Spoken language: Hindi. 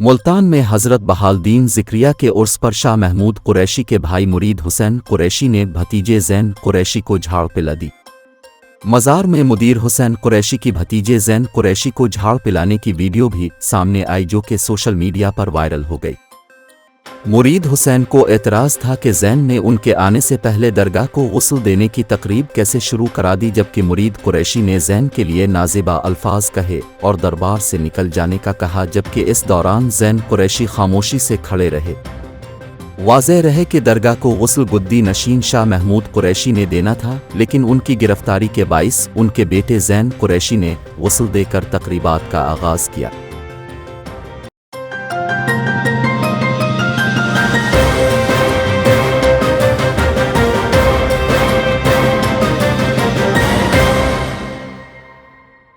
मुल्तान में हज़रत बहाउद्दीन ज़िक्रिया के उर्स पर शाह महमूद कुरैशी के भाई मुरीद हुसैन कुरैशी ने भतीजे ज़ैन कुरैशी को झाड़ पिला दी। मज़ार में मुदीर हुसैन कुरैशी की भतीजे ज़ैन कुरैशी को झाड़ पिलाने की वीडियो भी सामने आई, जो कि सोशल मीडिया पर वायरल हो गई। मुरीद हुसैन को एतराज़ था कि ज़ैन ने उनके आने से पहले दरगाह को गुस्ल देने की तकरीब कैसे शुरू करा दी, जबकि मुरीद कुरैशी ने ज़ैन के लिए नाज़िबा अल्फाज कहे और दरबार से निकल जाने का कहा, जबकि इस दौरान ज़ैन कुरैशी खामोशी से खड़े रहे। वाज़ेह रहे कि दरगाह को गुस्ल गुद्दी नशीन शाह महमूद कुरैशी ने देना था, लेकिन उनकी गिरफ्तारी के बाइस उनके बेटे ज़ैन कुरैशी ने गुस्ल देकर तकरीबात का आगाज़ किया।